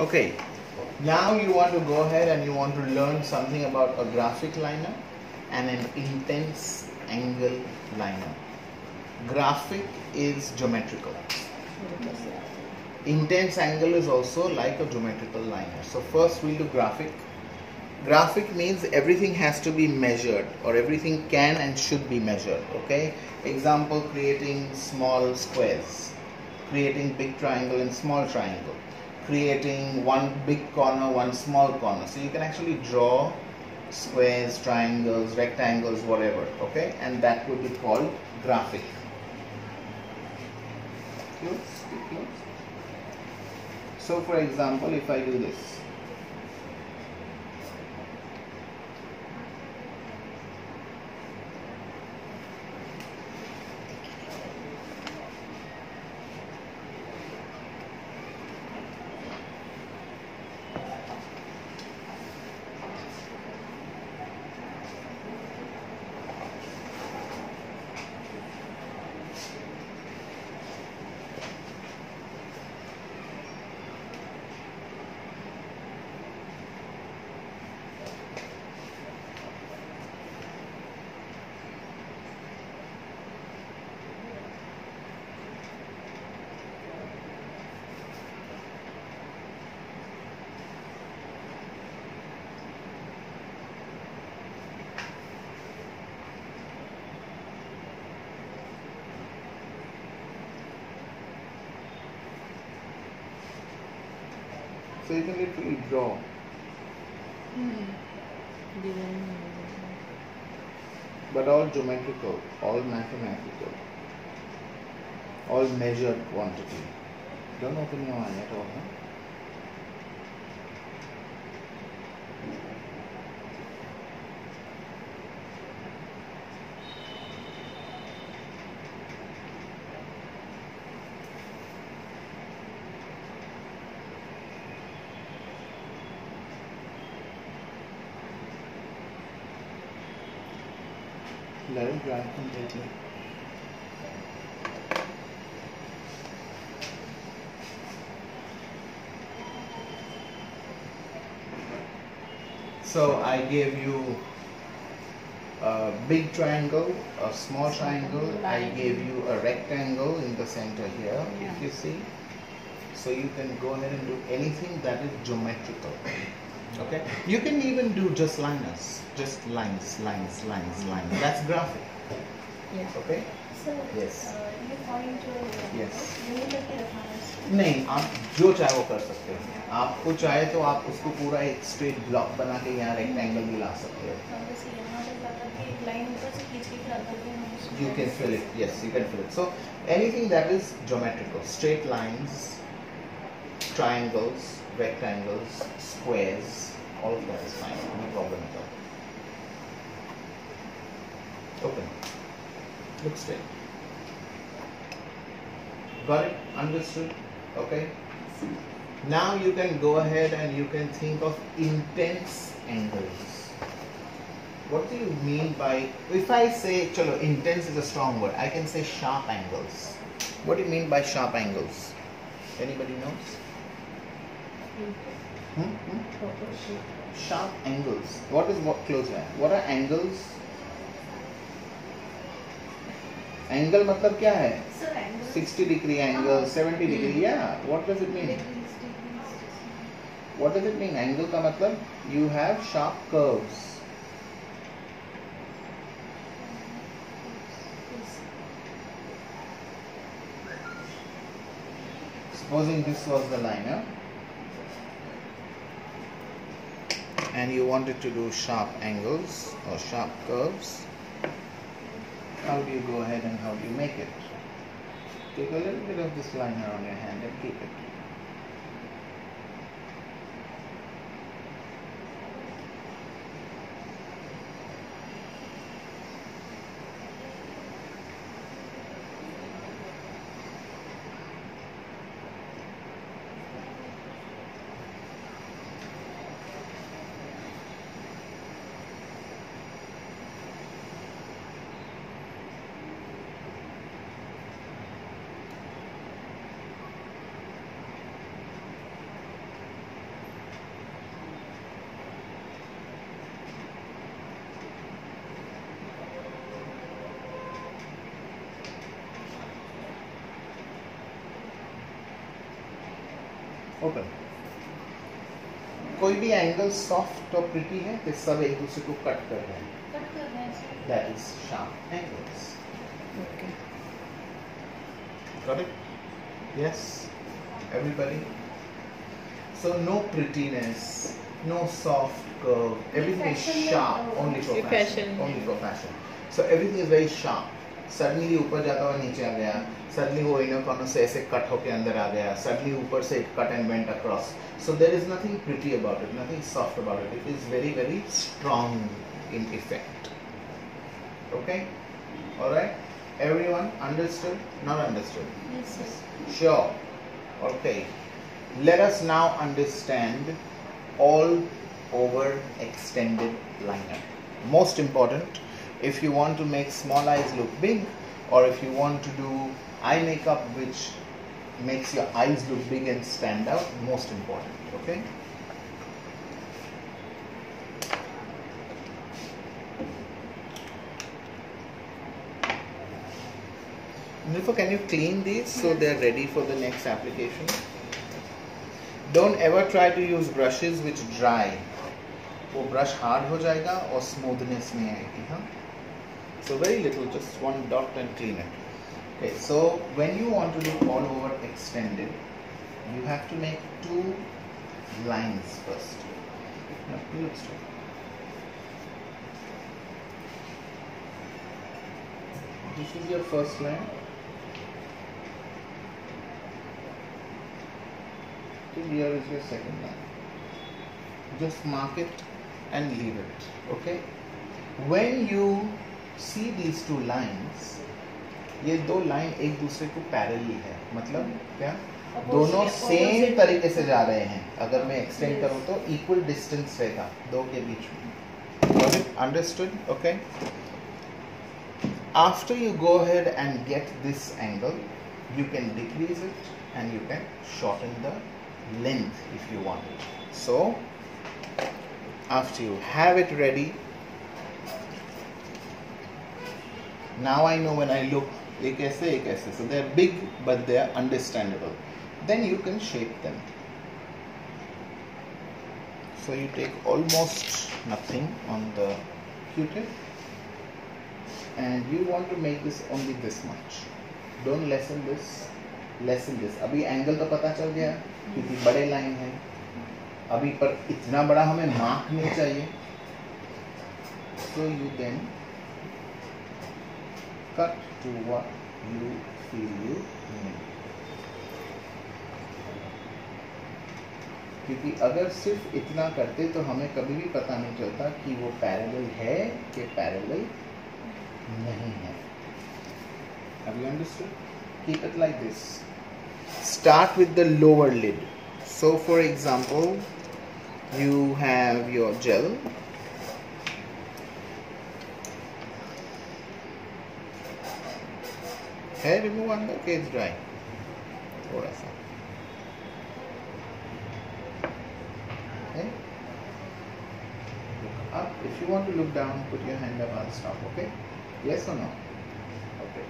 Okay, now you want to go ahead and you want to learn something about a graphic liner and an intense angle liner. Graphic is geometrical. Intense angle is also like a geometrical liner. So first we'll do graphic. Graphic means everything has to be measured, or everything can and should be measured. Okay, example, creating small squares, creating big triangle and small triangle, creating one big corner, one small corner. So you can actually draw squares, triangles, rectangles, whatever. Okay, and that would be called graphic. Close. So for example, if I do this, so you can literally draw. But all geometrical, all mathematical, all measured quantity. Don't open your eye at all, huh? Let it dry completely. So I gave you a big triangle, a small triangle. I gave you a rectangle in the center here, if you see. So you can go ahead and do anything that is geometrical. Okay, you can even do just liners, just lines. That's graphic. Yes. Okay. So Yes. you point to Yes. नहीं आप जो चाहे वो कर सकते हो. आपको चाहे तो आप उसको पूरा एक स्ट्रेट ब्लॉक बना के यहाँ रेक्टेंगल भी ला सकते हो. You can fill it. Yes, you can fill it. So anything that is geometrical, straight lines, triangles, rectangles, squares, all of that is fine. No problem at all. Open. Look straight. Got it? Understood? Okay. Now you can go ahead and you can think of intense angles. What do you mean by, if I say, chalo, intense is a strong word, I can say sharp angles. What do you mean by sharp angles? Anybody knows? Sharp angles. What is what close eye? What are angles? Angle मतलब क्या है? 60 degree angle, 70 degree. Yeah. What does it mean? What does it mean? Angle का मतलब you have sharp curves. Supposing this was the liner and you wanted to do sharp angles or sharp curves, how do you go ahead and how do you make it? Take a little bit of this liner on your hand and keep it. Open. कोई भी angle soft और pretty है तो सब एक दूसरे को cut कर रहे हैं। कट कर रहे हैं sir. That is sharp angles. Okay. Got it? Yes? Everybody? So no prettiness, no soft curve. Everything is Fashion sharp. में, Only for ये fashion. fashion है। Only for fashion. So everything is very sharp. Suddenly ऊपर जाता हुआ नीचे आ गया. Suddenly वो inner corner से ऐसे कट होके अंदर आ गया. Suddenly ऊपर से it cut and went across. So there is nothing pretty about it. Nothing soft about it. It is very very strong in effect. Okay? All right? Everyone understood? Not understood? Yes sir. Sure. Okay. Let us now understand all over extended liner. Most important, if you want to make small eyes look big, or if you want to do eye makeup which makes your eyes look big and stand out, most important. Okay? Nilfa, can you clean these so they are ready for the next application? Don't ever try to use brushes which dry. वो brush hard हो जाएगा और smoothness नहीं आएगी, हाँ? So very little, just one dot and clean it. Okay, so when you want to do all over extended, you have to make two lines first. No, you look straight. This is your first line. Here is your second line. Just mark it and leave it. Okay? When you see these two lines, ये दो line एक दूसरे को parallel है, मतलब क्या? दोनों same तरीके से जा रहे हैं. अगर मैं एक्सटेंड करूँ तो इक्वल डिस्टेंस रहेगा दो के बीच में. Got it? Understood? Okay? After you go ahead and get this angle, you can decrease it and you can shorten the length if you want it. So after you have it ready, now I know when I look एक ऐसे, so they are big but they are understandable. Then you can shape them. So you take almost nothing on the Q-tip and you want to make this only this much. Don't lessen this. अभी angle तो पता चल गया क्योंकि बड़े line है. अभी पर इतना बड़ा हमें मार्क नहीं चाहिए. So you then cut to what you feel you need. क्योंकि अगर सिर्फ इतना करते तो हमें कभी भी पता नहीं चलता कि वो पैरेलल है कि पैरेलल नहीं है. Have you understood? Keep it like this. Start with the lower lid. So for example, you have your gel. Hair remove under, okay, it's dry. थोड़ा सा. Okay. Look up. If you want to look down, put your hand up. I'll stop. Okay. Yes or no? Okay.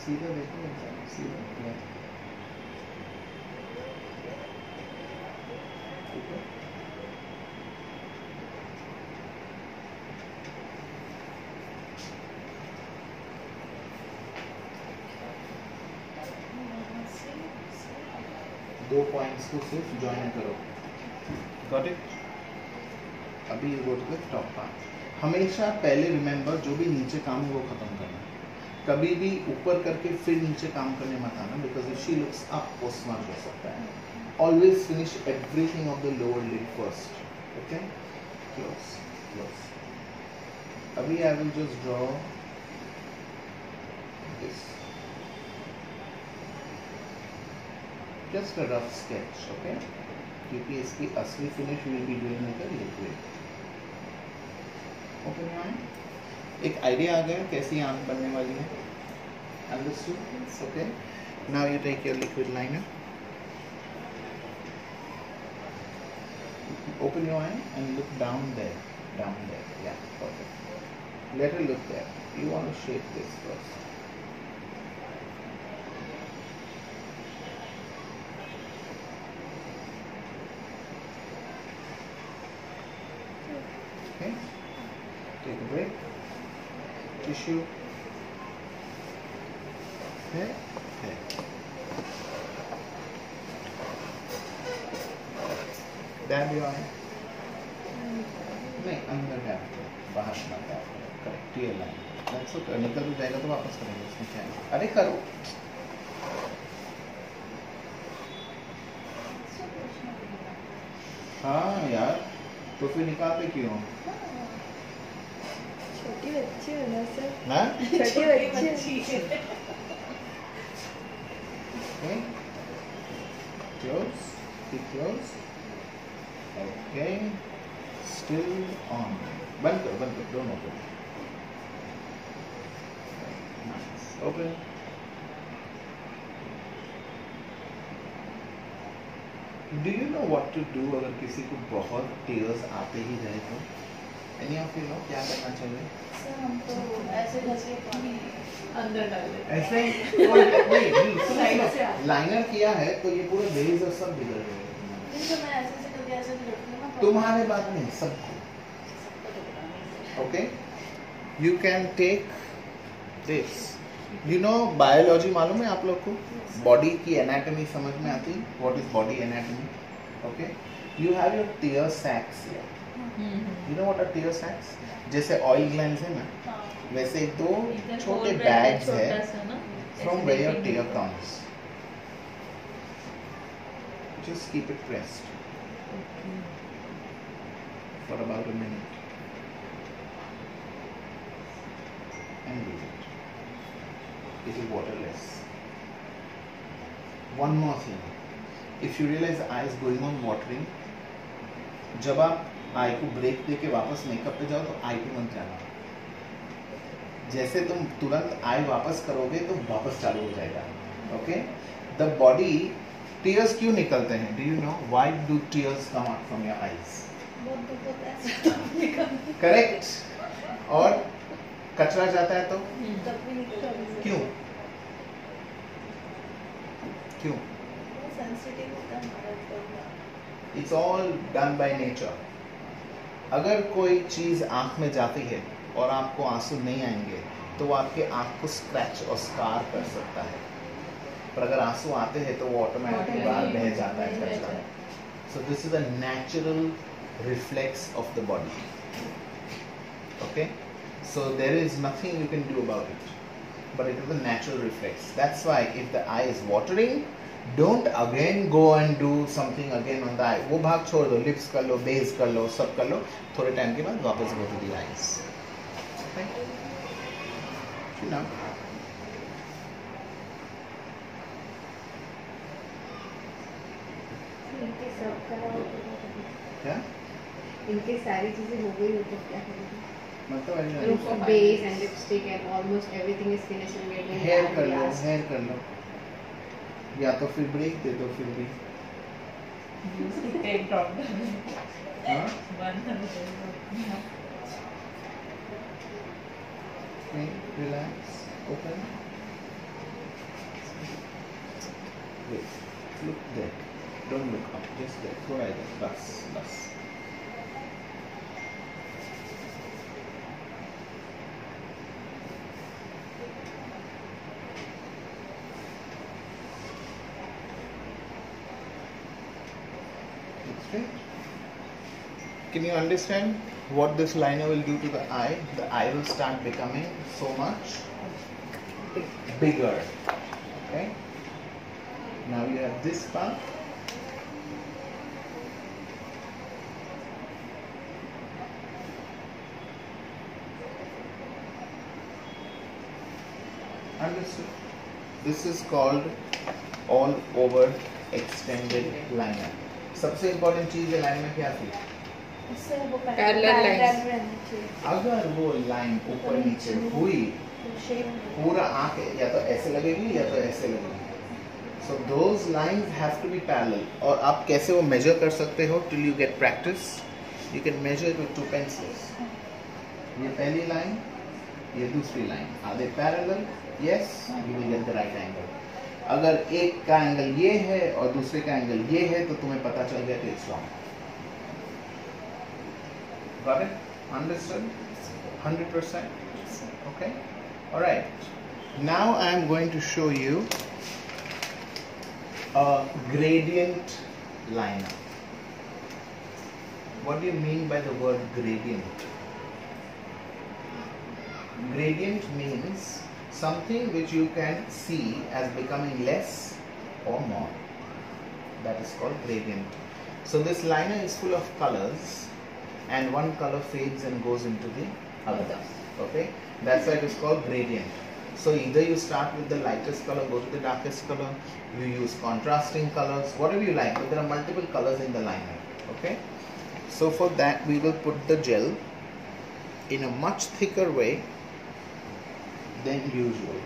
सीधा देखो इंसान, सीधा. ठीक है. दो points को सिर्फ ज्वाइन करो. Got it? अभी ये go to the top part. हमेशा पहले रिमेंबर जो भी नीचे काम है वो खत्म करना. कभी भी ऊपर करके फिर नीचे काम करने मत आना, because if she looks up वो स्मर्ट हो सकता है. Always finish everything of the lower lid first. Okay. Close. अभी I will just draw this. Just a rough sketch. Okay. क्योंकि इसकी असली finish will be doing with the liquid. Open your eye. एक idea आ गया कैसी आंख बनने वाली है. Understood? Okay. Now you take your liquid liner. Open your eye and look down there. down there. Yeah, perfect. Let her look there. You want to shape this first. Okay. Take a break. Tissue. Okay. Okay. Dab your eye. नहीं अंदर dab करो, बाहर मत dab करो. Correct, clear line. That's okay. निकल भी जाएगा तो वापस करेंगे, इसमें क्या है. अरे करो. हाँ यार, तो फिर निकालते क्यों? छोटी बच्ची हो ना सर. हाँ? छोटी बच्ची. Okay. Close. Keep close. Okay. Still on. बंद करो. Don't open. Nice. Open. Do you know what to do अगर किसी को बहुत tears आते ही रहे तो? Any of you know क्या करना चाहिए? सर हम तो ऐसे जैसे पानी अंदर डाल देते हैं. ऐसे नहीं Side से लाइनर किया है तो ये पूरे बेस और सब बिगड़ गए. नहीं तो मैं ऐसे से करके ऐसे भी रखती हूँ ना. तुम्हारे बात नहीं, सबको. Okay, you can take this. You know biology मालूम है आप लोग को? Body की anatomy समझ में आती है? What is body anatomy? Okay, you have your tear sacs here. You know what are tear sacs? जैसे oil glands है ना, वैसे दो छोटे bags है from where your tear comes. Just keep it pressed for about a minute. And leave it. It is waterless. One more thing. If you realize the eye is going on watering, जब आप आई को break देके वापस makeup पे जाओ तो आई पे मत जाना. जैसे तुम तुरंत आई वापस करोगे तो वापस चालू हो जाएगा. ओके. द बॉडी टीयर्स क्यों निकलते हैं? Do you know why do tears come out from your eyes? बहुत दुख होता है. करेक्ट. और कचरा जाता है तो तब भी निकलता है. क्यों? क्यों? सेंसिटिव होता है हमारा ऊपर. It's all done by nature. अगर कोई चीज आंख में जाती है और आपको आंसू नहीं आएंगे तो वो आपके आंख को स्क्रैच और स्कार कर सकता है. पर अगर आंसू आते हैं तो वो ऑटोमेटिकली बाहर बह जाता है कचरा. So this is a natural reflex of the body. Okay? So there is nothing you can do about it. But it is a natural reflex. That's why if the eye is watering, don't again go and do something again on the eye. वो भाग छोड़ दो. Lips कर लो, base कर लो, सब कर लो. थोड़े time के बाद वापस go to the eyes. Okay? You know. इनके सब कराओ क्या? इनके सारी चीजें हो गई हो तो क्या करेंगे? मतलब Base and lipstick and almost everything is finished and we're doing here that कर लो, last. हेयर कर लो. या तो फिर ब्रेक दे दो फिर भी. हाँ? Okay, relax, open. Wait, look there. Don't look up, just there. थोड़ा इधर, बस, बस. Looks straight. Can you understand what this liner will do to the eye? The eye will start becoming so much bigger. Okay? Now you have this part. Understood? This is called all over extended liner. सबसे important चीज है line में क्या थी? इससे वो Parallel lines. रहना चाहिए. अगर वो लाइन ऊपर नीचे हुई शेप पूरा आंख या तो ऐसे लगेगी या तो ऐसे लगेगी. So those lines have to be parallel. और आप कैसे वो मेजर कर सकते हो till you get practice? You can measure it with 2 pencils. ये पहली line, ये दूसरी line. Are they parallel? Yes, you will get the right angle. अगर एक का एंगल ये है और दूसरे का एंगल ये है तो तुम्हें पता चल गया कि it's wrong. Got it? Understood? 100%? Okay? Alright. Now I am going to show you a gradient liner. What do you mean by the word gradient? Gradient means something which you can see as becoming less or more. That is called gradient. So this liner is full of colors and one color fades and goes into the other. Okay? That's why it is called gradient. So either you start with the lightest color, go to the darkest color, you use contrasting colors, whatever you like, but there are multiple colors in the liner. Okay? So for that we will put the gel in a much thicker way than usual.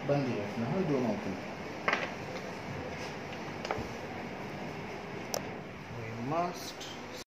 बंद ही रखना है दोनों को. We must